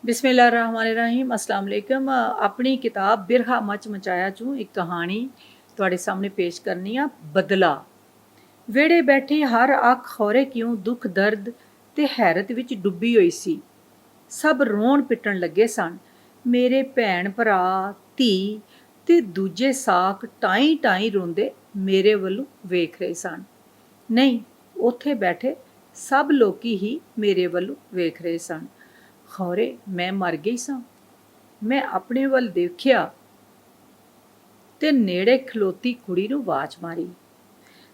बिस्मिल्लाहिर्रहमानिर्रहीम अस्सलाम वालेकुम। अपनी किताब बिरहा मच मचाया चूं एक कहानी तुहाडे सामने पेश करनी आ। बदला। वेड़े बैठी हर अख खौरे क्यों दुख दर्द ते हैरत विच डुੱਬੀ ਹੋਈ ਸੀ। ਸਭ ਰੋਣ ਪਿੱਟਣ ਲੱਗੇ ਸਨ। ਮੇਰੇ ਭੈਣ ਭਰਾ ਧੀ ਤੇ ਦੂਜੇ ਸਾਕ ਟਾਈ ਟਾਈ ਰੋਂਦੇ ਮੇਰੇ ਵੱਲੋਂ ਵੇਖ ਰਹੇ ਸਨ। ਨਹੀਂ, ਉੱਥੇ ਬੈਠੇ ਸਭ ਲੋਕੀ ਹੀ ਮੇਰੇ ਵੱਲੋਂ ਵੇਖ ਰਹੇ ਸਨ। ਖੌਰੇ ਮੈਂ ਮਰ ਗਈ ਸਾਂ। ਮੈਂ ਆਪਣੇ ਵੱਲ ਦੇਖਿਆ ਤੇ ਨੇੜੇ ਖਲੋਤੀ ਕੁੜੀ ਨੂੰ ਆਵਾਜ਼ ਮਾਰੀ।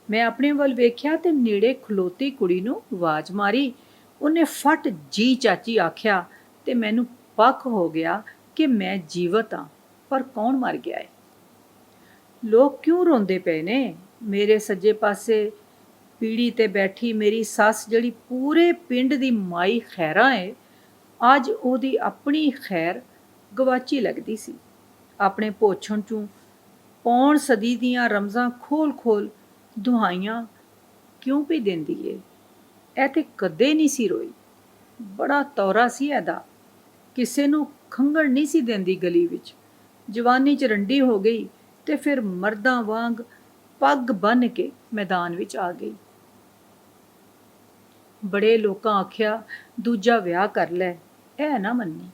ਮੈਂ ਆਪਣੇ ਵੱਲ ਵੇਖਿਆ ਤੇ ਨੇੜੇ ਖਲੋਤੀ ਕੁੜੀ ਨੂੰ ਆਵਾਜ਼ ਮਾਰੀ। ਉਹਨੇ ਫਟ ਜੀ ਚਾਚੀ ਆਖਿਆ ਤੇ ਮੈਨੂੰ ਪੱਕ ਹੋ ਗਿਆ ਕਿ ਮੈਂ ਜੀਵਤ ਹਾਂ, ਪਰ ਕੌਣ ਮਰ ਗਿਆ ਹੈ। ਲੋਕ ਕਿਉਂ ਰੋਂਦੇ ਪਏ ਨੇ? ਮੇਰੇ ਸੱਜੇ ਪਾਸੇ ਪੀੜੀ ਤੇ ਬੈਠੀ ਮੇਰੀ ਸੱਸ, ਜਿਹੜੀ ਪੂਰੇ ਪਿੰਡ ਦੀ ਮਾਈ ਖੈਰਾਂ ਏ, ਅੱਜ ਉਹਦੀ ਆਪਣੀ ਖੈਰ ਗਵਾਚੀ ਲੱਗਦੀ ਸੀ। ਆਪਣੇ ਪੋਛਣ ਚੋਂ ਪੌਣ ਸਦੀ ਦੀਆਂ ਰਮਜ਼ਾਂ ਖੋਲ ਦੁਹਾਈਆਂ ਕਿਉਂ ਪਈ ਦਿੰਦੀ ਏ। ਇਹ ਤੇ ਕਦੇ ਨਹੀਂ ਸੀ ਰੋਈ। ਬੜਾ ਤੌਰਾ ਸੀ ਇਹਦਾ। ਕਿਸੇ ਨੂੰ ਖੰਘਣ ਨਹੀਂ ਸੀ ਦਿੰਦੀ ਗਲੀ ਵਿੱਚ। ਜਵਾਨੀ 'ਚ ਰੰਡੀ ਹੋ ਗਈ ਤੇ ਫਿਰ ਮਰਦਾਂ ਵਾਂਗ ਪੱਗ ਬੰਨ੍ਹ ਕੇ ਮੈਦਾਨ ਵਿੱਚ ਆ ਗਈ। ਬੜੇ ਲੋਕਾਂ ਆਖਿਆ ਦੂਜਾ ਵਿਆਹ ਕਰ ਲੈ। ਇਹ ਨਾ ਮੰਨੀ।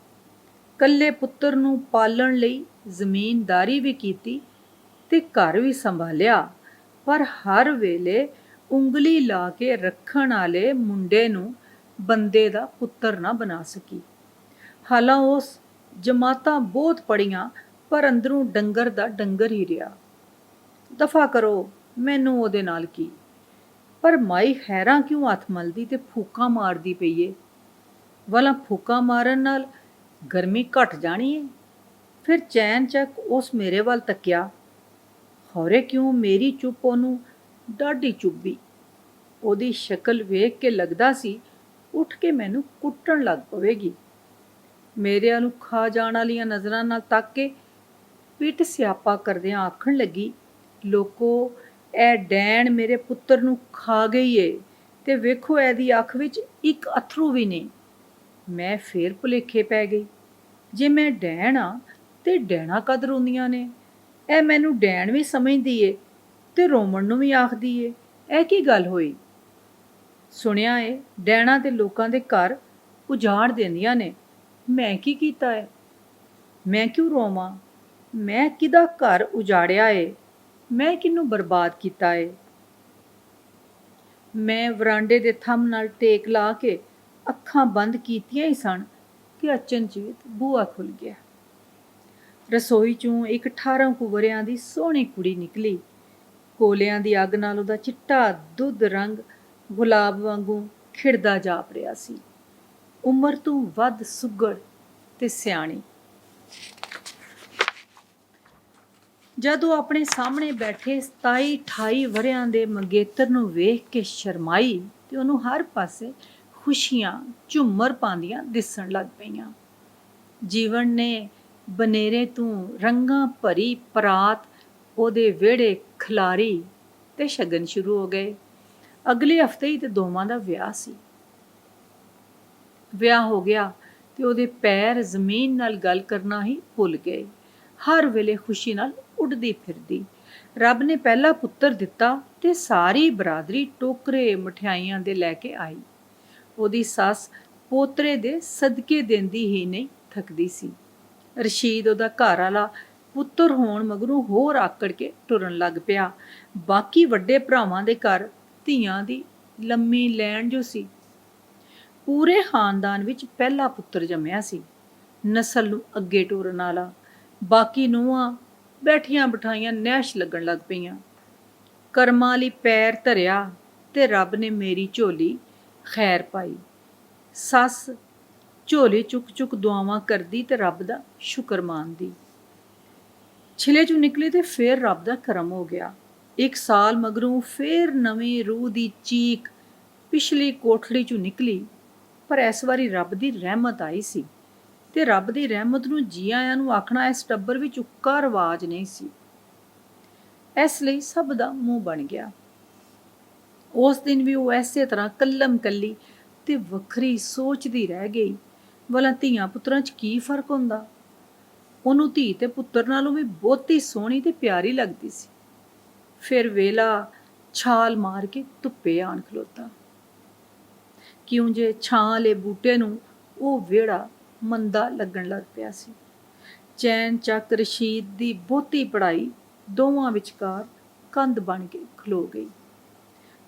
ਕੱਲੇ ਪੁੱਤਰ ਨੂੰ ਪਾਲਣ ਲਈ ਜ਼ਮੀਨਦਾਰੀ ਵੀ ਕੀਤੀ ਤੇ ਘਰ ਵੀ ਸੰਭਾਲਿਆ, ਪਰ ਹਰ ਵੇਲੇ ਉਂਗਲੀ ਲਾ ਕੇ ਰੱਖਣ ਵਾਲੇ ਮੁੰਡੇ ਨੂੰ ਬੰਦੇ ਦਾ ਪੁੱਤਰ ਨਾ ਬਣਾ ਸਕੀ। ਹਾਲਾਂ ਉਸ ਜਮਾਤਾਂ ਬਹੁਤ ਪੜੀਆਂ, ਪਰ ਅੰਦਰੋਂ ਡੰਗਰ ਦਾ ਡੰਗਰ ਹੀ ਰਿਹਾ। ਦਫਾ ਕਰੋ, ਮੈਨੂੰ ਉਹਦੇ ਨਾਲ ਕੀ। ਪਰ ਮਾਈ ਖੈਰਾਂ ਕਿਉਂ ਹੱਥ ਮਲਦੀ ਤੇ ਫੂਕਾਂ ਮਾਰਦੀ ਪਈ ਏ। ਵਾਲਾ ਫੂਕਾਂ ਮਾਰਨ ਨਾਲ ਗਰਮੀ ਘਟ ਜਾਣੀ ਏ। ਫਿਰ ਚੈਨ ਚੱਕ ਉਸ ਮੇਰੇ ਵੱਲ ਤੱਕਿਆ। ਖੌਰੇ ਕਿਉਂ ਮੇਰੀ ਚੁੱਪ ਉਹਨੂੰ ਡਾਢੀ ਚੁੱਭੀ। ਉਹਦੀ ਸ਼ਕਲ ਵੇਖ ਕੇ ਲੱਗਦਾ ਸੀ ਉੱਠ ਕੇ ਮੈਨੂੰ ਕੁੱਟਣ ਲੱਗ ਪਵੇਗੀ। ਮੇਰੇ ਨੂੰ ਖਾ ਜਾਣ ਵਾਲੀਆਂ ਨਜ਼ਰਾਂ ਨਾਲ ਤੱਕ ਕੇ ਪਿੱਟ ਸਿਆਪਾ ਕਰਦਿਆਂ ਆਖਣ ਲੱਗੀ, ਲੋਕੋ, ਇਹ ਡੈਣ ਮੇਰੇ ਪੁੱਤਰ ਨੂੰ ਖਾ ਗਈ ਏ ਤੇ ਵੇਖੋ ਇਹਦੀ ਅੱਖ ਵਿੱਚ ਇੱਕ ਅਥਰੂ ਵੀ ਨਹੀਂ। ਮੈਂ ਫੇਰ ਭੁਲੇਖੇ ਪੈ ਗਈ। ਜੇ ਮੈਂ ਡੈਣ ਆ ਤੇ ਡੈਣਾ ਕਦ ਰੋਂਦੀਆਂ ਨੇ? ਇਹ ਮੈਨੂੰ ਡੈਣ ਵੀ ਸਮਝਦੀ ਏ ਤੇ ਰੋਮਣ ਨੂੰ ਵੀ ਆਖਦੀ ਏ। ਇਹ ਕੀ ਗੱਲ ਹੋਈ? ਸੁਣਿਆ ਏ ਡੈਣਾ ਤੇ ਲੋਕਾਂ ਦੇ ਘਰ ਉਜਾੜ ਦਿੰਦੀਆਂ ਨੇ। ਮੈਂ ਕੀ ਕੀਤਾ ਏ? ਮੈਂ ਕਿਉਂ ਰੋਵਾਂ? ਮੈਂ ਕਿਹਦਾ ਘਰ ਉਜਾੜਿਆ ਏ? ਮੈਂ ਕਿਹਨੂੰ ਬਰਬਾਦ ਕੀਤਾ ਏ? ਮੈਂ ਵਰਾਂਡੇ ਦੇ ਥੰਮ ਨਾਲ ਟੇਕ ਲਾ ਕੇ ਅੱਖਾਂ ਬੰਦ ਕੀਤੀਆਂ ਹੀ ਸਨ ਕਿ ਅਚਨਚੇਤ ਬੂਹਾ ਖੁੱਲ੍ਹ ਗਿਆ। ਰਸੋਈ ਚੋਂ ਇੱਕ 18 ਕੁ ਵਰ੍ਹਿਆਂ ਦੀ ਸੋਹਣੀ ਕੁੜੀ ਨਿਕਲੀ। ਕੋਲਿਆਂ ਦੀ ਅੱਗ ਨਾਲ ਉਹਦਾ ਚਿੱਟਾ ਦੁੱਧ ਰੰਗ ਗੁਲਾਬ ਵਾਂਗੂ ਖਿੜਦਾ ਜਾਪ ਰਿਹਾ ਸੀ। ਉਮਰ ਤੋਂ ਵੱਧ ਸੁਘੜ ਤੇ ਸਿਆਣੀ। ਜਦ ਉਹ ਆਪਣੇ ਸਾਹਮਣੇ ਬੈਠੇ 27-28 ਵਰ੍ਹਿਆਂ ਦੇ ਮੰਗੇਤਰ ਨੂੰ ਵੇਖ ਕੇ ਸ਼ਰਮਾਈ ਤੇ ਉਹਨੂੰ ਹਰ ਪਾਸੇ ਖੁਸ਼ੀਆਂ ਝੁੰਮਰ ਪਾਉਂਦੀਆਂ ਦਿਸਣ ਲੱਗ ਪਈਆਂ। ਜੀਵਨ ਨੇ ਬਨੇਰੇ ਤੋਂ ਰੰਗਾਂ ਭਰੀ ਪਰਾਤ ਉਹਦੇ ਵਿਹੜੇ ਖਿਲਾਰੀ ਤੇ ਸ਼ਗਨ ਸ਼ੁਰੂ ਹੋ ਗਏ। ਅਗਲੇ ਹਫ਼ਤੇ ਹੀ ਤੇ ਦੋਵਾਂ ਦਾ ਵਿਆਹ ਸੀ। ਵਿਆਹ ਹੋ ਗਿਆ ਤੇ ਉਹਦੇ ਪੈਰ ਜ਼ਮੀਨ ਨਾਲ ਗੱਲ ਕਰਨਾ ਹੀ ਭੁੱਲ ਗਏ। ਹਰ ਵੇਲੇ ਖੁਸ਼ੀ ਨਾਲ ਉੱਡਦੀ ਫਿਰਦੀ। ਰੱਬ ਨੇ ਪਹਿਲਾ ਪੁੱਤਰ ਦਿੱਤਾ ਤੇ ਸਾਰੀ ਬਰਾਦਰੀ ਟੋਕਰੇ ਮਠਿਆਈਆਂ ਦੇ ਲੈ ਕੇ ਆਈ। ਉਹਦੀ ਸੱਸ ਪੋਤਰੇ ਦੇ ਸਦਕੇ ਦਿੰਦੀ ਹੀ ਨਹੀਂ ਥੱਕਦੀ ਸੀ। ਰਸ਼ੀਦ ਉਹਦਾ ਘਰ ਵਾਲਾ ਪੁੱਤਰ ਹੋਣ ਮਗਰੋਂ ਹੋਰ ਆਕੜ ਕੇ ਟੁਰਨ ਲੱਗ ਪਿਆ। ਬਾਕੀ ਵੱਡੇ ਭਰਾਵਾਂ ਦੇ ਘਰ ਧੀਆਂ ਦੀ ਲੰਮੀ ਲੈਣ ਜੋ ਸੀ। ਪੂਰੇ ਖਾਨਦਾਨ ਵਿੱਚ ਪਹਿਲਾ ਪੁੱਤਰ ਜੰਮਿਆ ਸੀ, ਨਸਲ ਨੂੰ ਅੱਗੇ ਟੋਰਨ ਵਾਲਾ। ਬਾਕੀ ਨੂੰਹਾਂ ਬੈਠੀਆਂ ਬਿਠਾਈਆਂ ਨਹਿਸ਼ ਲੱਗਣ ਲੱਗ ਪਈਆਂ। ਕਰਮਾਂ ਲਈ ਪੈਰ ਧਰਿਆ ਤੇ ਰੱਬ ਨੇ ਮੇਰੀ ਝੋਲੀ ਖੈਰ ਪਾਈ। ਸੱਸ ਝੋਲੀ ਚੁੱਕ ਦੁਆਵਾਂ ਕਰਦੀ ਤੇ ਰੱਬ ਦਾ ਸ਼ੁਕਰ ਮਾਣਦੀ। ਛਿਲੇ ਚੋਂ ਨਿਕਲੇ ਤੇ ਫੇਰ ਰੱਬ ਦਾ ਕਰਮ ਹੋ ਗਿਆ। 1 ਸਾਲ ਮਗਰੋਂ ਫੇਰ ਨਵੀਂ ਰੂਹ ਦੀ ਚੀਕ ਪਿਛਲੀ ਕੋਠੜੀ ਚੋਂ ਨਿਕਲੀ, ਪਰ ਇਸ ਵਾਰੀ ਰੱਬ ਦੀ ਰਹਿਮਤ ਆਈ ਸੀ ਤੇ ਰੱਬ ਦੀ ਰਹਿਮਤ ਨੂੰ ਜੀ ਆਇਆਂ ਨੂੰ ਆਖਣਾ ਇਸ ਟੱਬਰ ਵਿੱਚ ਉੱਕਾ ਰਿਵਾਜ ਨਹੀਂ ਸੀ। ਇਸ ਲਈ ਸਭ ਦਾ ਮੂੰਹ ਬਣ ਗਿਆ। ਉਸ ਦਿਨ ਵੀ ਉਹ ਐਸੇ ਤਰ੍ਹਾਂ ਕੱਲਮ ਕੱਲੀ ਤੇ ਵੱਖਰੀ ਸੋਚਦੀ ਰਹਿ ਗਈ। ਭਲਾ ਧੀਆਂ ਪੁੱਤਰਾਂ 'ਚ ਕੀ ਫਰਕ ਹੁੰਦਾ? ਉਹਨੂੰ ਧੀ ਤੇ ਪੁੱਤਰ ਨਾਲੋਂ ਵੀ ਬਹੁਤੀ ਸੋਹਣੀ ਤੇ ਪਿਆਰੀ ਲੱਗਦੀ ਸੀ। ਫਿਰ ਵੇਲਾ ਛਾਲ ਮਾਰ ਕੇ ਧੁੱਪੇ ਆਣ ਖਲੋਤਾ। ਕਿਉਂ ਜੇ ਛਾਂ ਵਾਲੇ ਬੂਟੇ ਨੂੰ ਉਹ ਵਿਹੜਾ ਮੰਦਾ ਲੱਗਣ ਲੱਗ ਪਿਆ ਸੀ। ਚੈਨ ਚੱਕ ਰਸ਼ੀਦ ਦੀ ਬਹੁਤੀ ਪੜ੍ਹਾਈ ਦੋਵਾਂ ਵਿਚਕਾਰ ਕੰਧ ਬਣ ਕੇ ਖਲੋ ਗਈ।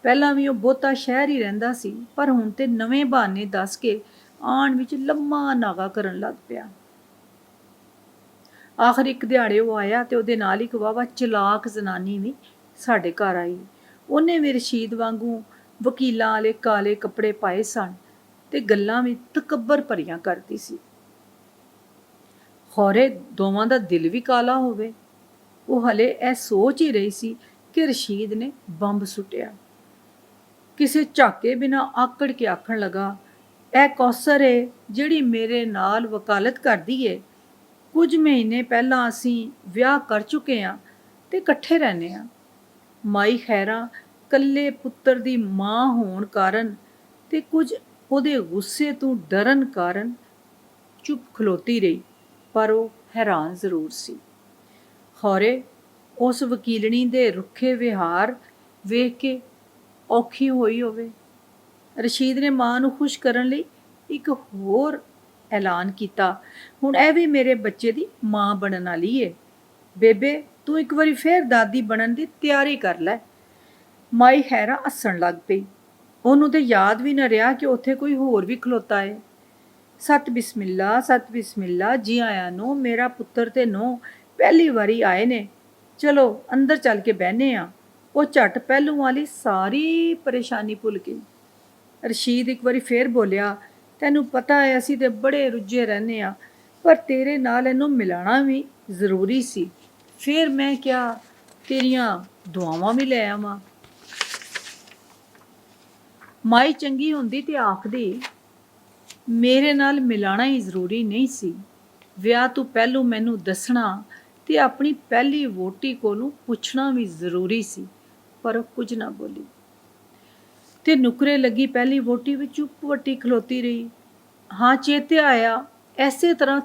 ਪਹਿਲਾਂ ਵੀ ਉਹ ਬਹੁਤਾ ਸ਼ਹਿਰ ਹੀ ਰਹਿੰਦਾ ਸੀ, ਪਰ ਹੁਣ ਤੇ ਨਵੇਂ ਬਹਾਨੇ ਦੱਸ ਕੇ ਆਉਣ ਵਿੱਚ ਲੰਮਾ ਨਾਗਾ ਕਰਨ ਲੱਗ ਪਿਆ। ਆਖਰ ਇੱਕ ਦਿਹਾੜੇ ਉਹ ਆਇਆ ਤੇ ਉਹਦੇ ਨਾਲ ਇੱਕ ਵਾਹਵਾ ਚਲਾਕ ਜ਼ਨਾਨੀ ਵੀ ਸਾਡੇ ਘਰ ਆਈ। ਉਹਨੇ ਵੀ ਰਸ਼ੀਦ ਵਾਂਗੂ ਵਕੀਲਾਂ ਵਾਲੇ ਕਾਲੇ ਕੱਪੜੇ ਪਾਏ ਸਨ ਤੇ ਗੱਲਾਂ ਵੀ ਤਕੱਬਰ ਭਰੀਆਂ ਕਰਦੀ ਸੀ। ਖੌਰੇ ਦੋਵਾਂ ਦਾ ਦਿਲ ਵੀ ਕਾਲਾ ਹੋਵੇ। ਉਹ ਹਲੇ ਇਹ ਸੋਚ ਹੀ ਰਹੀ ਸੀ ਕਿ ਰਸ਼ੀਦ ਨੇ ਬੰਬ ਸੁੱਟਿਆ। ਕਿਸੇ ਝਾਕੇ ਬਿਨਾਂ ਆਕੜ ਕੇ ਆਖਣ ਲੱਗਾ, ਇਹ ਕੌਸਰ ਏ ਜਿਹੜੀ ਮੇਰੇ ਨਾਲ ਵਕਾਲਤ ਕਰਦੀ ਏ। ਕੁਝ ਮਹੀਨੇ ਪਹਿਲਾਂ ਅਸੀਂ ਵਿਆਹ ਕਰ ਚੁੱਕੇ ਹਾਂ ਤੇ ਇਕੱਠੇ ਰਹਿੰਦੇ ਹਾਂ। ਮਾਈ ਖੈਰਾਂ ਕੱਲੇ ਪੁੱਤਰ ਦੀ ਮਾਂ ਹੋਣ ਕਾਰਨ ਤੇ ਕੁਝ ਉਹਦੇ ਗੁੱਸੇ ਤੋਂ ਡਰਨ ਕਾਰਨ ਚੁੱਪ ਖਲੋਤੀ ਰਹੀ, ਪਰ ਉਹ ਹੈਰਾਨ ਜ਼ਰੂਰ ਸੀ। ਖੌਰੇ ਉਸ ਵਕੀਲਣੀ ਦੇ ਰੁੱਖੇ ਵਿਹਾਰ ਵੇਖ ਕੇ ਔਖੀ ਹੋਈ ਹੋਵੇ। ਰਸ਼ੀਦ ਨੇ ਮਾਂ ਨੂੰ ਖੁਸ਼ ਕਰਨ ਲਈ ਇੱਕ ਹੋਰ ਐਲਾਨ ਕੀਤਾ, ਹੁਣ ਇਹ ਵੀ ਮੇਰੇ ਬੱਚੇ ਦੀ ਮਾਂ ਬਣਨ ਵਾਲੀ ਏ। ਬੇਬੇ ਤੂੰ ਇੱਕ ਵਾਰੀ ਫੇਰ ਦਾਦੀ ਬਣਨ ਦੀ ਤਿਆਰੀ ਕਰ ਲੈ। ਮਾਈ ਖੈਰਾ ਹੱਸਣ ਲੱਗ ਪਈ। ਉਹਨੂੰ ਤੇ ਯਾਦ ਵੀ ਨਾ ਰਿਹਾ ਕਿ ਉੱਥੇ ਕੋਈ ਹੋਰ ਵੀ ਖਲੋਤਾ ਏ। ਸਤ ਬਿਸਮਿਲ੍ਲਾ, ਜੀ ਆਇਆਂ ਨੂੰ। ਮੇਰਾ ਪੁੱਤਰ ਤੇ ਨੂੰਹ ਪਹਿਲੀ ਵਾਰੀ ਆਏ ਨੇ, ਚਲੋ ਅੰਦਰ ਚੱਲ ਕੇ ਬਹਿਨੇ ਆ। ਉਹ ਝੱਟ ਪਹਿਲੋਂ ਵਾਲੀ ਸਾਰੀ ਪਰੇਸ਼ਾਨੀ ਭੁੱਲ ਗਈ। ਰਸ਼ੀਦ ਇੱਕ ਵਾਰੀ ਫੇਰ ਬੋਲਿਆ, ਤੈਨੂੰ ਪਤਾ ਹੈ ਅਸੀਂ ਤੇ ਬੜੇ ਰੁੱਝੇ ਰਹਿੰਦੇ ਆ, ਪਰ ਤੇਰੇ ਨਾਲ ਇਹਨੂੰ ਮਿਲਾਣਾ ਵੀ ਜ਼ਰੂਰੀ ਸੀ। ਫਿਰ ਮੈਂ ਕਿਹਾ ਤੇਰੀਆਂ ਦੁਆਵਾਂ ਵੀ ਲੈ ਆਵਾਂ। ਮਾਈ ਚੰਗੀ ਹੁੰਦੀ ਤੇ ਆਖਦੀ, ਮੇਰੇ ਨਾਲ ਮਿਲਾਣਾ ਹੀ ਜ਼ਰੂਰੀ ਨਹੀਂ ਸੀ। ਵਿਆਹ ਤੋਂ ਪਹਿਲੋਂ ਮੈਨੂੰ ਦੱਸਣਾ ਤੇ ਆਪਣੀ ਪਹਿਲੀ ਵੋਟੀ ਕੋਲੋਂ ਪੁੱਛਣਾ ਵੀ ਜ਼ਰੂਰੀ ਸੀ, ਪਰ ਉਹ ਕੁਝ ਨਾ ਬੋਲੀ ਤੇ ਨੁਕਰੇ ਲੱਗੀ ਪਹਿਲੀ ਵੋਟੀ ਵਿੱਚ ਚੁੱਪ ਵੱਟੀ ਖਲੋਤੀ ਰਹੀ। ਹਾਂ ਚੇਤੇ ਆਇਆ, ਐਸੇ ਤਰ੍ਹਾਂ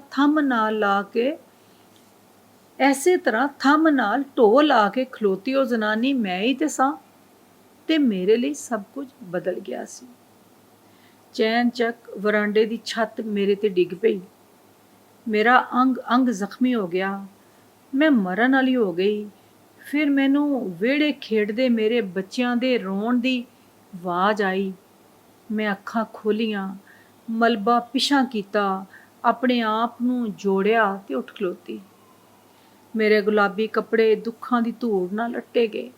ਥੰਮ ਨਾਲ ਢੋ ਲਾ ਕੇ ਖਲੋਤੀ ਉਹ ਜ਼ਨਾਨੀ ਮੈਂ ਹੀ ਤੇ ਸਾਂ, ਤੇ ਮੇਰੇ ਲਈ ਸਭ ਕੁਝ ਬਦਲ ਗਿਆ ਸੀ। ਚੈਨ ਚੱਕ ਵਰਾਂਡੇ ਦੀ ਛੱਤ ਮੇਰੇ ਤੇ ਡਿੱਗ ਪਈ। ਮੇਰਾ ਅੰਗ ਅੰਗ ਜ਼ਖਮੀ ਹੋ ਗਿਆ। ਮੈਂ ਮਰਨ ਵਾਲੀ ਹੋ ਗਈ। ਫਿਰ ਮੈਨੂੰ ਵਿਹੜੇ ਖੇਡਦੇ ਮੇਰੇ ਬੱਚਿਆਂ ਦੇ ਰੋਣ ਦੀ ਆਵਾਜ਼ ਆਈ। ਮੈਂ ਅੱਖਾਂ ਖੋਲੀਆਂ, ਮਲਬਾ ਪਿਛਾਂ ਕੀਤਾ, ਆਪਣੇ ਆਪ ਨੂੰ ਜੋੜਿਆ ਤੇ ਉੱਠ ਖਲੋਤੀ। ਮੇਰੇ ਗੁਲਾਬੀ ਕੱਪੜੇ ਦੁੱਖਾਂ ਦੀ ਧੂੜ ਨਾਲ ਲੱਟੇ ਗਏ।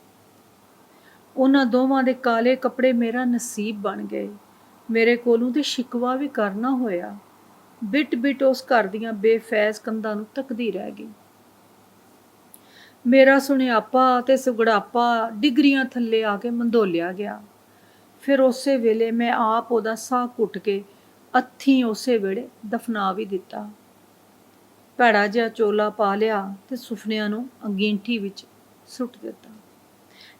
ਉਹਨਾਂ ਦੋਵਾਂ ਦੇ ਕਾਲੇ ਕੱਪੜੇ ਮੇਰਾ ਨਸੀਬ ਬਣ ਗਏ। ਮੇਰੇ ਕੋਲੋਂ ਤੇ ਸ਼ਿਕਵਾ ਵੀ ਕਰਨਾ ਹੋਇਆ। ਬਿਟ ਬਿਟ ਉਸ ਘਰ ਦੀਆਂ ਬੇਫੈਜ਼ ਕੰਧਾਂ ਨੂੰ ਤੱਕਦੀ ਰਹਿ ਗਈ। ਮੇਰਾ ਸੁਣਿਆਪਾ ਤੇ ਸੁਗੜਾਪਾ ਡਿਗਰੀਆਂ ਥੱਲੇ ਆ ਕੇ ਮੰਧੋਲਿਆ ਗਿਆ। ਫਿਰ ਉਸੇ ਵੇਲੇ ਮੈਂ ਆਪ ਉਹਦਾ ਸਾਹ ਘੁੱਟ ਕੇ ਅੱਥੀਂ ਉਸੇ ਵੇਲੇ ਦਫਨਾ ਵੀ ਦਿੱਤਾ। ਭੈੜਾ ਜਿਹਾ ਚੋਲਾ ਪਾ ਲਿਆ ਤੇ ਸੁਫਨਿਆਂ ਨੂੰ ਅੰਗੀਠੀ ਵਿੱਚ ਸੁੱਟ ਦਿੱਤਾ।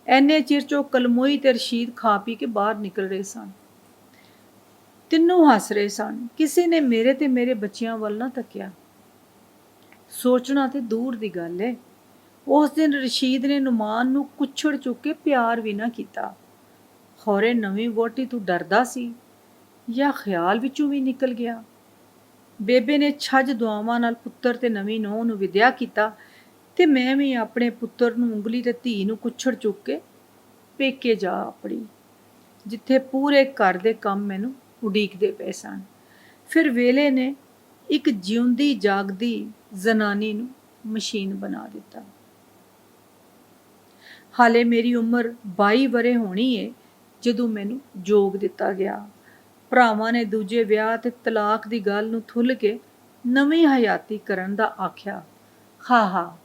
ਐਨੇ ਚਿਰ 'ਚ ਉਹ ਕਲਮੋਈ ਤੇ ਰਸ਼ੀਦ ਖਾ ਪੀ ਕੇ ਬਾਹਰ ਨਿਕਲ ਰਹੇ ਸਨ। ਤਿੰਨੋਂ ਹੱਸ ਰਹੇ ਸਨ। ਕਿਸੇ ਨੇ ਮੇਰੇ ਤੇ ਮੇਰੇ ਬੱਚਿਆਂ ਵੱਲ ਨਾ ਤੱਕਿਆ। ਸੋਚਣਾ ਤੇ ਦੂਰ ਦੀ ਗੱਲ ਏ, ਉਸ ਦਿਨ ਰਸ਼ੀਦ ਨੇ ਨੁਮਾਨ ਨੂੰ ਕੁੱਛੜ ਚੁੱਕ ਕੇ ਪਿਆਰ ਵੀ ਨਾ ਕੀਤਾ। ਖੌਰੇ ਨਵੀਂ ਵਹੁਟੀ ਤੋਂ ਡਰਦਾ ਸੀ ਜਾਂ ਖਿਆਲ ਵਿੱਚੋਂ ਵੀ ਨਿਕਲ ਗਿਆ। ਬੇਬੇ ਨੇ ਛੱਜ ਦੁਆਵਾਂ ਨਾਲ ਪੁੱਤਰ ਤੇ ਨਵੀਂ ਨੂੰਹ ਨੂੰ ਵਿਦਿਆ ਕੀਤਾ ਤੇ ਮੈਂ ਵੀ ਆਪਣੇ ਪੁੱਤਰ ਨੂੰ ਉਂਗਲੀ ਤੇ ਧੀ ਨੂੰ ਕੁੱਛੜ ਚੁੱਕ ਕੇ ਪੇਕੇ ਜਾ ਆਪੜੀ, ਜਿੱਥੇ ਪੂਰੇ ਘਰ ਦੇ ਕੰਮ ਮੈਨੂੰ ਉਡੀਕਦੇ ਪਏ ਸਨ। ਫਿਰ ਵੇਲੇ ਨੇ ਇੱਕ ਜਿਉਂਦੀ ਜਾਗਦੀ ਜ਼ਨਾਨੀ ਨੂੰ ਮਸ਼ੀਨ ਬਣਾ ਦਿੱਤਾ। ਹਾਲੇ ਮੇਰੀ ਉਮਰ 22 ਵਰੇ ਹੋਣੀ ਏ ਜਦੋਂ ਮੈਨੂੰ ਜੋਗ ਦਿੱਤਾ ਗਿਆ। ਭਰਾਵਾਂ ਨੇ ਦੂਜੇ ਵਿਆਹ ਤੇ ਤਲਾਕ ਦੀ ਗੱਲ ਨੂੰ ਥੁੱਲ ਕੇ ਨਵੀਂ ਹਯਾਤੀ ਕਰਨ ਦਾ ਆਖਿਆ। ਹਾ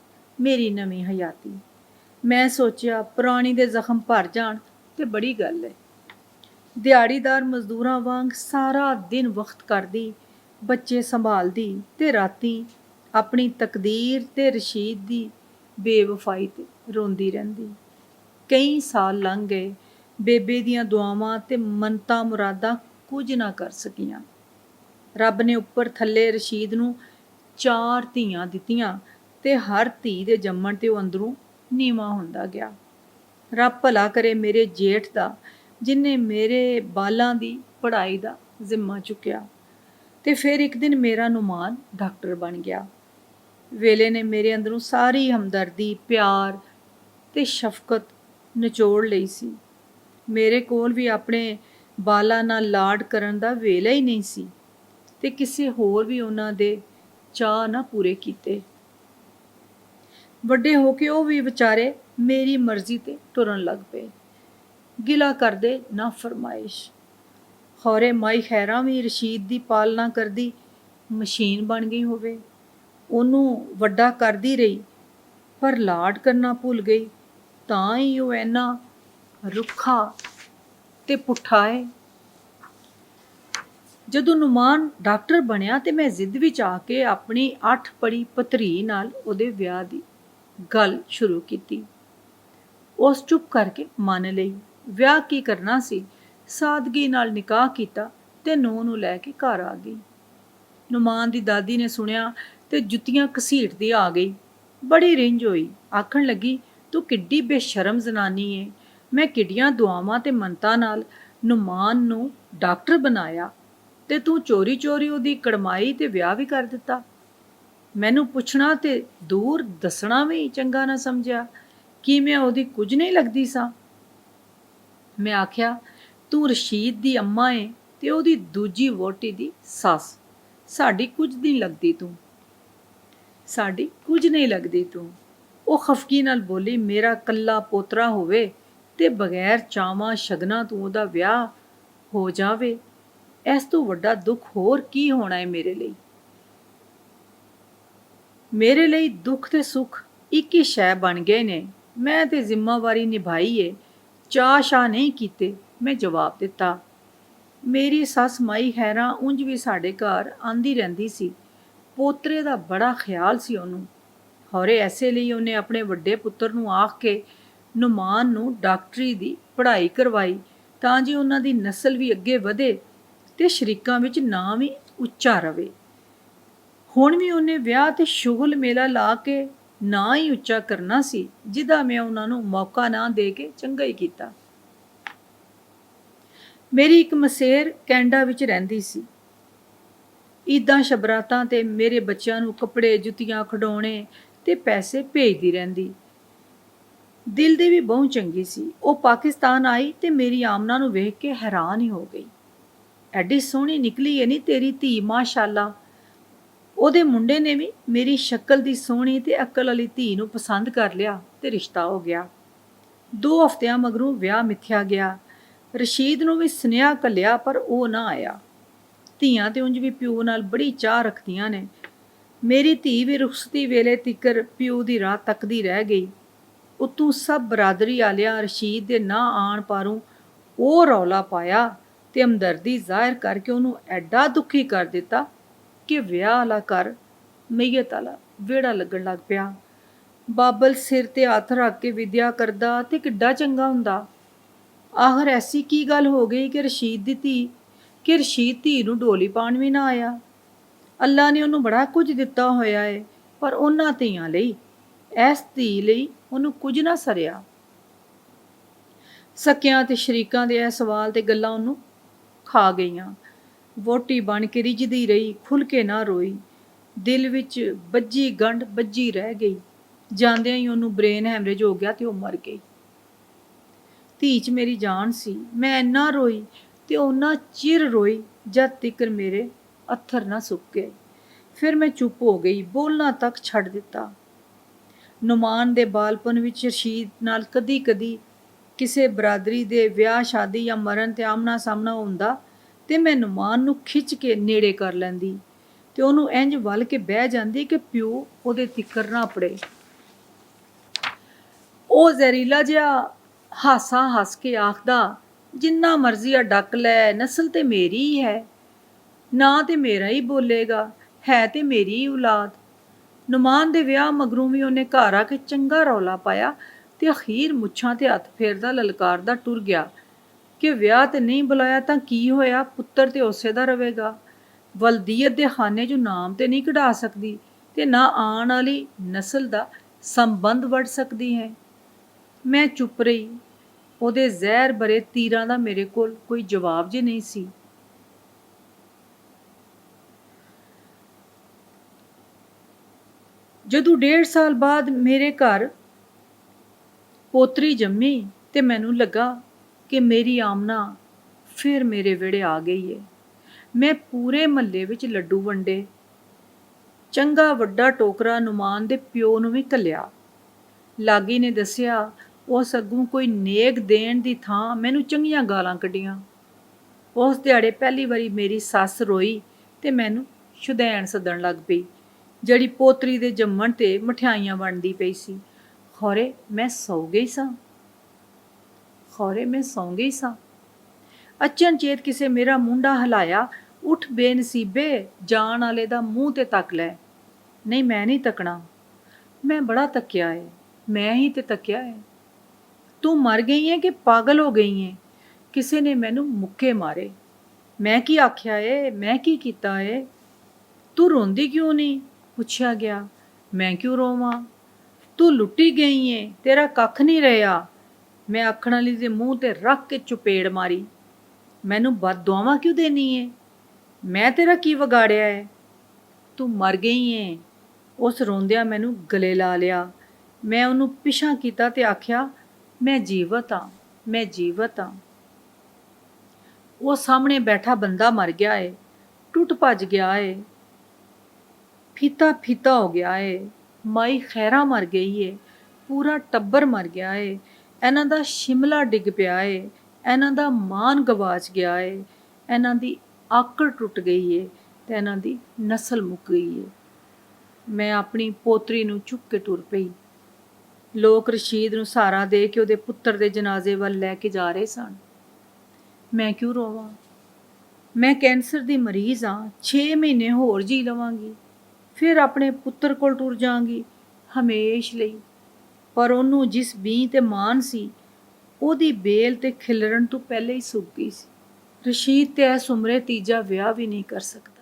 ਮੇਰੀ ਨਵੀਂ ਹਯਾਤੀ। ਮੈਂ ਸੋਚਿਆ ਪੁਰਾਣੀ ਦੇ ਜ਼ਖਮ ਭਰ ਜਾਣ ਤੇ ਬੜੀ ਗੱਲ ਏ। ਦਿਹਾੜੀਦਾਰ ਮਜ਼ਦੂਰਾਂ ਵਾਂਗ ਸਾਰਾ ਦਿਨ ਵਕਤ ਕਰਦੀ, ਬੱਚੇ ਸੰਭਾਲਦੀ ਤੇ ਰਾਤੀ ਆਪਣੀ ਤਕਦੀਰ ਤੇ ਰਸ਼ੀਦ ਦੀ ਬੇਵਫਾਈ ਤੇ ਰੋਂਦੀ ਰਹਿੰਦੀ। ਕਈ ਸਾਲ ਲੰਘ ਗਏ। ਬੇਬੇ ਦੀਆਂ ਦੁਆਵਾਂ ਤੇ ਮੰਨਤਾਂ ਮੁਰਾਦਾਂ ਕੁਝ ਨਾ ਕਰ ਸਕੀਆਂ। ਰੱਬ ਨੇ ਉੱਪਰ ਥੱਲੇ ਰਸ਼ੀਦ ਨੂੰ 4 ਧੀਆਂ ਦਿੱਤੀਆਂ ਤੇ ਹਰ ਧੀ ਦੇ ਜੰਮਣ ਤੇ ਉਹ ਅੰਦਰੋਂ ਨੀਵਾਂ ਹੁੰਦਾ ਗਿਆ। ਰੱਬ ਭਲਾ ਕਰੇ ਮੇਰੇ ਜੇਠ ਦਾ, ਜਿਨੇ ਮੇਰੇ ਬਾਲਾਂ ਦੀ ਪੜ੍ਹਾਈ ਦਾ ਜ਼ਿੰਮਾ ਚੁੱਕਿਆ। ਤੇ ਫਿਰ ਇੱਕ ਦਿਨ ਮੇਰਾ ਨੁਮਾਨ ਡਾਕਟਰ ਬਣ ਗਿਆ। ਵੇਲੇ ਨੇ ਮੇਰੇ ਅੰਦਰੋਂ ਸਾਰੀ ਹਮਦਰਦੀ, ਪਿਆਰ ਤੇ ਸ਼ਫਕਤ ਨਿਚੋੜ ਲਈ ਸੀ। ਮੇਰੇ ਕੋਲ ਵੀ ਆਪਣੇ ਬਾਲਾਂ ਨਾਲ ਲਾਡ ਕਰਨ ਦਾ ਵੇਲਾ ਹੀ ਨਹੀਂ ਸੀ ਤੇ ਕਿਸੇ ਹੋਰ ਵੀ ਉਹਨਾਂ ਦੇ ਚਾਅ ਨਾ ਪੂਰੇ ਕੀਤੇ। ਵੱਡੇ ਹੋ ਕੇ ਉਹ ਵੀ ਵਿਚਾਰੇ ਮੇਰੀ ਮਰਜ਼ੀ ਤੇ ਟੁਰਨ ਲੱਗ ਪਏ, ਗਿਲਾ ਕਰਦੇ ਨਾ ਫਰਮਾਇਸ਼। ਖੌਰੇ ਮਾਈ ਖੈਰਾਂ ਵੀ ਰਸ਼ੀਦ ਦੀ ਪਾਲਣਾ ਕਰਦੀ ਮਸ਼ੀਨ ਬਣ ਗਈ ਹੋਵੇ। ਉਹਨੂੰ ਵੱਡਾ ਕਰਦੀ ਰਹੀ ਪਰ ਲਾਡ ਕਰਨਾ ਭੁੱਲ ਗਈ, ਤਾਂ ਹੀ ਉਹ ਇੰਨਾ ਰੁੱਖਾ ਤੇ ਪੁੱਠਾ ਹੈ। ਜਦੋਂ ਨੁਮਾਨ ਡਾਕਟਰ ਬਣਿਆ ਤੇ ਮੈਂ ਜ਼ਿੱਦ ਵਿੱਚ ਆ ਕੇ ਆਪਣੀ 8 ਪੜੀ ਭਤਰੀ ਨਾਲ ਉਹਦੇ ਵਿਆਹ ਦੀ ਗੱਲ ਸ਼ੁਰੂ ਕੀਤੀ। ਉਸ ਚੁੱਪ ਕਰਕੇ ਮੰਨ ਲਈ। ਵਿਆਹ ਕੀ ਕਰਨਾ ਸੀ, ਸਾਦਗੀ ਨਾਲ ਨਿਕਾਹ ਕੀਤਾ ਤੇ ਨੂੰਹ ਨੂੰ ਲੈ ਕੇ ਘਰ ਆ ਗਈ। ਨੁਮਾਨ ਦੀ ਦਾਦੀ ਨੇ ਸੁਣਿਆ ਤੇ ਜੁੱਤੀਆਂ ਘਸੀਟਦੀ ਆ ਗਈ। ਬੜੀ ਰਿੰਝ ਹੋਈ, ਆਖਣ ਲੱਗੀ, ਤੂੰ ਕਿੱਡੀ ਬੇਸ਼ਰਮ ਜ਼ਨਾਨੀ ਏ। ਮੈਂ ਕਿੱਡੀਆਂ ਦੁਆਵਾਂ ਤੇ ਮੰਨਤਾਂ ਨਾਲ ਨੁਮਾਨ ਨੂੰ ਡਾਕਟਰ ਬਣਾਇਆ ਤੇ ਤੂੰ ਚੋਰੀ ਚੋਰੀ ਉਹਦੀ ਕੜਮਾਈ ਤੇ ਵਿਆਹ ਵੀ ਕਰ ਦਿੱਤਾ। ਮੈਨੂੰ ਪੁੱਛਣਾ ਤੇ ਦੂਰ ਦੱਸਣਾ ਵੀ ਚੰਗਾ ਨਾ ਸਮਝਿਆ ਕਿ ਮੈਂ ਉਹਦੀ ਕੁਝ ਨਹੀਂ ਲੱਗਦੀ ਸਾਂ। ਮੈਂ ਆਖਿਆ, ਤੂੰ ਰਸ਼ੀਦ ਦੀ ਅੰਮਾ ਏ ਤੇ ਉਹਦੀ ਦੂਜੀ ਵਹੁਟੀ ਦੀ ਸੱਸ। ਸਾਡੀ ਕੁਝ ਨਹੀਂ ਲੱਗਦੀ ਤੂੰ। ਸਾਡੀ ਕੁਝ ਨਹੀਂ ਲੱਗਦੀ ਤੂੰ। ਉਹ ਖਫਗੀ ਨਾਲ ਬੋਲੀ, ਮੇਰਾ ਕੱਲਾ ਪੋਤਰਾ ਹੋਵੇ ਤੇ ਬਗੈਰ ਚਾਵਾਂ ਸ਼ਗਨਾਂ ਤੂੰ ਉਹਦਾ ਵਿਆਹ ਹੋ ਜਾਵੇ, ਇਸ ਤੋਂ ਵੱਡਾ ਦੁੱਖ ਹੋਰ ਕੀ ਹੋਣਾ ਹੈ ਮੇਰੇ ਲਈ। ਮੇਰੇ ਲਈ ਦੁੱਖ ਤੇ ਸੁੱਖ ਇੱਕ ਹੀ ਸ਼ੈ ਬਣ ਗਏ ਨੇ। ਮੈਂ ਤੇ ਜ਼ਿੰਮੇਵਾਰੀ ਨਿਭਾਈ ਏ, ਚਾਅ ਸ਼ਾਹ ਨਹੀਂ ਕੀਤੇ। ਮੈਂ ਜਵਾਬ ਦਿੱਤਾ। ਮੇਰੀ ਸੱਸ ਮਾਈ ਖੈਰਾਂ ਉਂਝ ਵੀ ਸਾਡੇ ਘਰ ਆਂਦੀ ਰਹਿੰਦੀ ਸੀ। ਪੋਤਰੇ ਦਾ ਬੜਾ ਖਿਆਲ ਸੀ ਉਹਨੂੰ। ਖੌਰੇ ਐਸੇ ਲਈ ਉਹਨੇ ਆਪਣੇ ਵੱਡੇ ਪੁੱਤਰ ਨੂੰ ਆਖ ਕੇ ਨੁਮਾਨ ਨੂੰ ਡਾਕਟਰੀ ਦੀ ਪੜ੍ਹਾਈ ਕਰਵਾਈ, ਤਾਂ ਜੇ ਉਹਨਾਂ ਦੀ ਨਸਲ ਵੀ ਅੱਗੇ ਵਧੇ ਤੇ ਸ਼ਰੀਕਾਂ ਵਿੱਚ ਨਾਂ ਵੀ ਉੱਚਾ ਰਵੇ। ਹੁਣ ਵੀ ਉਹਨੇ ਵਿਆਹ ਤੇ ਸ਼ੁਗਲ ਮੇਲਾ ਲਾ ਕੇ ਨਾਂ ਹੀ ਉੱਚਾ ਕਰਨਾ ਸੀ, ਜਿਹਦਾ ਮੈਂ ਉਹਨਾਂ ਨੂੰ ਮੌਕਾ ਨਾ ਦੇ ਕੇ ਚੰਗਾ ਹੀ ਕੀਤਾ। ਮੇਰੀ ਇੱਕ ਮਸੇਰ ਕੈਨੇਡਾ ਵਿੱਚ ਰਹਿੰਦੀ ਸੀ। ਈਦਾਂ ਸ਼ਬਰਾਤਾਂ ਤੇ ਮੇਰੇ ਬੱਚਿਆਂ ਨੂੰ ਕੱਪੜੇ, ਜੁੱਤੀਆਂ, ਖਿਡੌਣੇ ਤੇ ਪੈਸੇ ਭੇਜਦੀ ਰਹਿੰਦੀ। ਦਿਲ ਦੀ ਵੀ ਬਹੁਤ ਚੰਗੀ ਸੀ। ਉਹ ਪਾਕਿਸਤਾਨ ਆਈ ਤੇ ਮੇਰੀ ਆਮਨਾ ਨੂੰ ਵੇਖ ਕੇ ਹੈਰਾਨ ਹੀ ਹੋ ਗਈ। ਐਡੀ ਸੋਹਣੀ ਨਿਕਲੀ ਹੈ ਨੀ ਤੇਰੀ ਧੀ, ਮਾਸ਼ਾਅੱਲਾ। ਉਹਦੇ ਮੁੰਡੇ ਨੇ ਵੀ ਮੇਰੀ ਸ਼ਕਲ ਦੀ ਸੋਹਣੀ ਤੇ ਅਕਲ ਵਾਲੀ ਧੀ ਨੂੰ ਪਸੰਦ ਕਰ ਲਿਆ ਤੇ ਰਿਸ਼ਤਾ ਹੋ ਗਿਆ। 2 ਹਫ਼ਤਿਆਂ ਮਗਰੋਂ ਵਿਆਹ ਮਿਥਿਆ ਗਿਆ। ਰਸ਼ੀਦ ਨੂੰ ਵੀ ਸੁਨੇਹਾ ਘੱਲਿਆ ਪਰ ਉਹ ਨਾ ਆਇਆ। ਧੀਆਂ ਤੇ ਉਂਝ ਵੀ ਪਿਓ ਨਾਲ ਬੜੀ ਚਾਹ ਰੱਖਦੀਆਂ ਨੇ। ਮੇਰੀ ਧੀ ਵੀ ਰੁਖਸਤੀ ਵੇਲੇ ਤਿੱਕਰ ਪਿਓ ਦੀ ਰਾਹ ਤੱਕਦੀ ਰਹਿ ਗਈ। ਉਤੋਂ ਸਭ ਬਰਾਦਰੀ ਆਲਿਆਂ ਰਸ਼ੀਦ ਦੇ ਨਾ ਆਣ ਪਾਰੋਂ ਉਹ ਰੌਲਾ ਪਾਇਆ ਤੇ ਹਮਦਰਦੀ ਜ਼ਾਹਿਰ ਕਰਕੇ ਉਹਨੂੰ ਐਡਾ ਦੁਖੀ ਕਰ ਦਿੱਤਾ ਕਿ ਵਿਆਹ ਵਾਲਾ ਘਰ ਮਈਅਤ ਵਾਲਾ ਵਿਹੜਾ ਲੱਗਣ ਲੱਗ ਪਿਆ। ਬਾਬਲ ਸਿਰ ਤੇ ਹੱਥ ਰੱਖ ਕੇ ਵਿਦਿਆ ਕਰਦਾ ਤੇ ਕਿੱਡਾ ਚੰਗਾ ਹੁੰਦਾ। ਆਖਰ ਐਸੀ ਕੀ ਗੱਲ ਹੋ ਗਈ ਕਿ ਰਸ਼ੀਦ ਧੀ ਨੂੰ ਡੋਲੀ ਪਾਉਣ ਵੀ ਨਾ ਆਇਆ। ਅੱਲਾ ਨੇ ਉਹਨੂੰ ਬੜਾ ਕੁਝ ਦਿੱਤਾ ਹੋਇਆ ਏ, ਪਰ ਉਹਨਾਂ ਧੀਆਂ ਲਈ, ਇਸ ਧੀ ਲਈ ਉਹਨੂੰ ਕੁਝ ਨਾ ਸਰਿਆ। ਸਕਿਆਂ ਤੇ ਸ਼ਰੀਕਾਂ ਦੇ ਇਹ ਸਵਾਲ ਤੇ ਗੱਲਾਂ ਉਹਨੂੰ ਖਾ ਗਈਆਂ। ਵਹੁਟੀ ਬਣ ਕੇ ਰਿੱਝਦੀ ਰਹੀ, ਖੁੱਲ੍ਹ ਕੇ ਨਾ ਰੋਈ। ਦਿਲ ਵਿੱਚ ਬੱਝੀ ਗੰਢ ਬੱਝੀ ਰਹਿ ਗਈ। ਜਾਂਦਿਆਂ ਹੀ ਉਹਨੂੰ ਬ੍ਰੇਨ ਹੈਮਰੇਜ ਹੋ ਗਿਆ ਤੇ ਉਹ ਮਰ ਗਈ। ਧੀ 'ਚ ਮੇਰੀ ਜਾਨ ਸੀ। ਮੈਂ ਇੰਨਾ ਰੋਈ ਤੇ ਉਹਨਾਂ ਚਿਰ ਰੋਈ ਜਦ ਤੀਕਰ ਮੇਰੇ ਅੱਥਰ ਨਾ ਸੁੱਕ ਗਏ। ਫਿਰ ਮੈਂ ਚੁੱਪ ਹੋ ਗਈ, ਬੋਲਣਾ ਤੱਕ ਛੱਡ ਦਿੱਤਾ। ਨੁਮਾਨ ਦੇ ਬਾਲਪਨ ਵਿੱਚ ਰਸ਼ੀਦ ਨਾਲ ਕਦੀ ਕਿਸੇ ਬਰਾਦਰੀ ਦੇ ਵਿਆਹ ਸ਼ਾਦੀ ਜਾਂ ਮਰਨ ਤੇ ਆਮਣਾ ਸਾਹਮਣਾ ਹੁੰਦਾ ਤੇ ਮੈਂ ਨੁਮਾਨ ਨੂੰ ਖਿੱਚ ਕੇ ਨੇੜੇ ਕਰ ਲੈਂਦੀ ਤੇ ਉਹਨੂੰ ਇੰਝ ਵੱਲ ਕੇ ਬਹਿ ਜਾਂਦੀ ਕਿ ਪਿਓ ਉਹਦੇ ਤਿੱਕਰ ਨਾ ਪੜੇ। ਉਹ ਜ਼ਹਿਰੀਲਾ ਜਿਹਾ ਹਾਸਾ ਹੱਸ ਕੇ ਆਖਦਾ, ਜਿੰਨਾ ਮਰਜ਼ੀ ਆ ਡੱਕ ਲੈ, ਨਸਲ ਤੇ ਮੇਰੀ ਹੀ ਹੈ, ਨਾ ਤੇ ਮੇਰਾ ਹੀ ਬੋਲੇਗਾ, ਹੈ ਤੇ ਮੇਰੀ ਹੀ ਔਲਾਦ। ਨੁਮਾਨ ਦੇ ਵਿਆਹ ਮਗਰੋਂ ਵੀ ਉਹਨੇ ਘਰ ਆ ਕੇ ਚੰਗਾ ਰੌਲਾ ਪਾਇਆ ਤੇ ਅਖੀਰ ਮੁੱਛਾਂ ਤੇ ਹੱਥ ਫੇਰਦਾ ਲਲਕਾਰਦਾ ਟੁਰ ਗਿਆ ਕਿ ਵਿਆਹ ਤੇ ਨਹੀਂ ਬੁਲਾਇਆ ਤਾਂ ਕੀ ਹੋਇਆ, ਪੁੱਤਰ ਤੇ ਉਸੇ ਦਾ ਰਵੇਗਾ। ਵਲਦੀਅਤ ਦੇ ਖਾਨੇ 'ਚੋਂ ਨਾਮ ਤੇ ਨਹੀਂ ਕਢਾ ਸਕਦੀ ਤੇ ਨਾ ਆਉਣ ਵਾਲੀ ਨਸਲ ਦਾ ਸੰਬੰਧ ਵੜ ਸਕਦੀ ਹੈ। ਮੈਂ ਚੁੱਪ ਰਹੀ। ਉਹਦੇ ਜ਼ਹਿਰ ਭਰੇ ਤੀਰਾਂ ਦਾ ਮੇਰੇ ਕੋਲ ਕੋਈ ਜਵਾਬ ਜੇ ਨਹੀਂ ਸੀ। ਜਦੋਂ 1.5 ਸਾਲ ਬਾਅਦ ਮੇਰੇ ਘਰ ਪੋਤਰੀ ਜੰਮੀ ਤੇ ਮੈਨੂੰ ਲੱਗਾ ਕਿ ਮੇਰੀ ਆਮਨਾ ਫਿਰ ਮੇਰੇ ਵਿਹੜੇ ਆ ਗਈ ਹੈ। ਮੈਂ ਪੂਰੇ ਮਹੱਲੇ ਵਿੱਚ ਲੱਡੂ ਵੰਡੇ। ਚੰਗਾ ਵੱਡਾ ਟੋਕਰਾ ਨੁਮਾਨ ਦੇ ਪਿਓ ਨੂੰ ਵੀ ਘੱਲਿਆ। ਲਾਗੀ ਨੇ ਦੱਸਿਆ ਉਸ ਅੱਗੋਂ ਕੋਈ ਨੇਕ ਦੇਣ ਦੀ ਥਾਂ ਮੈਨੂੰ ਚੰਗੀਆਂ ਗਾਲਾਂ ਕੱਢੀਆਂ। ਉਸ ਦਿਹਾੜੇ ਪਹਿਲੀ ਵਾਰੀ ਮੇਰੀ ਸੱਸ ਰੋਈ ਤੇ ਮੈਨੂੰ ਸ਼ੁਦੈਣ ਸੱਦਣ ਲੱਗ ਪਈ, ਜਿਹੜੀ ਪੋਤਰੀ ਦੇ ਜੰਮਣ ਤੇ ਮਠਿਆਈਆਂ ਵੰਡਦੀ ਪਈ ਸੀ। ਖੌਰੇ ਮੈਂ ਸੌ ਗਈ ਸਾਂ। ਅਚਨਚੇਤ ਕਿਸੇ ਮੇਰਾ ਮੁੰਡਾ ਹਿਲਾਇਆ, ਉੱਠ ਬੇਨਸੀਬੇ, ਜਾਣ ਵਾਲੇ ਦਾ ਮੂੰਹ ਤੇ ਤੱਕ ਲੈ। ਨਹੀਂ, ਮੈਂ ਨਹੀਂ ਤੱਕਣਾ। ਮੈਂ ਬੜਾ ਤੱਕਿਆ ਏ, ਮੈਂ ਹੀ ਤੇ ਤੱਕਿਆ ਏ। ਤੂੰ ਮਰ ਗਈ ਏ ਕਿ ਪਾਗਲ ਹੋ ਗਈ ਏ? ਕਿਸੇ ਨੇ ਮੈਨੂੰ ਮੁੱਕੇ ਮਾਰੇ। ਮੈਂ ਕੀ ਆਖਿਆ ਏ? ਮੈਂ ਕੀ ਕੀਤਾ ਏ? ਤੂੰ ਰੋਂਦੀ ਕਿਉਂ ਨਹੀਂ? ਪੁੱਛਿਆ ਗਿਆ। ਮੈਂ ਕਿਉਂ ਰੋਵਾਂ? ਤੂੰ ਲੁੱਟੀ ਗਈ ਏ, ਤੇਰਾ ਕੱਖ ਨਹੀਂ ਰਿਹਾ। ਮੈਂ ਆਖਣ ਵਾਲੀ ਦੇ ਮੂੰਹ ਤੇ ਰੱਖ ਕੇ ਚੁਪੇੜ ਮਾਰੀ। ਮੈਨੂੰ ਬਦਦੁਆਵਾਂ ਕਿਉਂ ਦੇਣੀ ਏ? ਮੈਂ ਤੇਰਾ ਕੀ ਵਿਗਾੜਿਆ ਏ? ਤੂੰ ਮਰ ਗਈ ਏ। ਉਸ ਰੋਂਦਿਆਂ ਮੈਨੂੰ ਗਲੇ ਲਾ ਲਿਆ। ਮੈਂ ਉਹਨੂੰ ਪਿਛਾਂ ਕੀਤਾ ਤੇ ਆਖਿਆ, ਮੈਂ ਜੀਵਤ ਹਾਂ। ਉਹ ਸਾਹਮਣੇ ਬੈਠਾ ਬੰਦਾ ਮਰ ਗਿਆ ਏ, ਟੁੱਟ ਭੱਜ ਗਿਆ ਏ, ਫੀਤਾ ਹੋ ਗਿਆ ਏ। ਮਾਈ ਖੈਰਾ ਮਰ ਗਈ ਏ, ਪੂਰਾ ਟੱਬਰ ਮਰ ਗਿਆ ਏ। ਇਹਨਾਂ ਦਾ ਸ਼ਿਮਲਾ ਡਿੱਗ ਪਿਆ ਏ, ਇਹਨਾਂ ਦਾ ਮਾਨ ਗਵਾਚ ਗਿਆ ਏ, ਇਹਨਾਂ ਦੀ ਆਕੜ ਟੁੱਟ ਗਈ ਏ ਤੇ ਇਹਨਾਂ ਦੀ ਨਸਲ ਮੁੱਕ ਗਈ ਏ। ਮੈਂ ਆਪਣੀ ਪੋਤਰੀ ਨੂੰ ਚੁੱਕ ਕੇ ਟੁਰ ਪਈ। ਲੋਕ ਰਸ਼ੀਦ ਨੂੰ ਸਹਾਰਾ ਦੇ ਕੇ ਉਹਦੇ ਪੁੱਤਰ ਦੇ ਜਨਾਜ਼ੇ ਵੱਲ ਲੈ ਕੇ ਜਾ ਰਹੇ ਸਨ। ਮੈਂ ਕਿਉਂ ਰੋਵਾਂ? ਮੈਂ ਕੈਂਸਰ ਦੀ ਮਰੀਜ਼ ਹਾਂ। 6 ਮਹੀਨੇ ਹੋਰ ਜੀ ਲਵਾਂਗੀ, ਫਿਰ ਆਪਣੇ ਪੁੱਤਰ ਕੋਲ ਟੁਰ ਜਾਵਾਂਗੀ ਹਮੇਸ਼ ਲਈ। ਪਰ ਉਹਨੂੰ ਜਿਸ ਬੀਂ ਤੇ ਮਾਨ ਸੀ, ਉਹਦੀ ਬੇਲ ਤੇ ਖਿਲਰਨ ਤੋਂ ਪਹਿਲੇ ਹੀ ਸੁੱਕ ਗਈ ਸੀ। ਰਸ਼ੀਦ ਤੇ ਇਸ ਉਮਰੇ ਤੀਜਾ ਵਿਆਹ ਵੀ ਨਹੀਂ ਕਰ ਸਕਦਾ।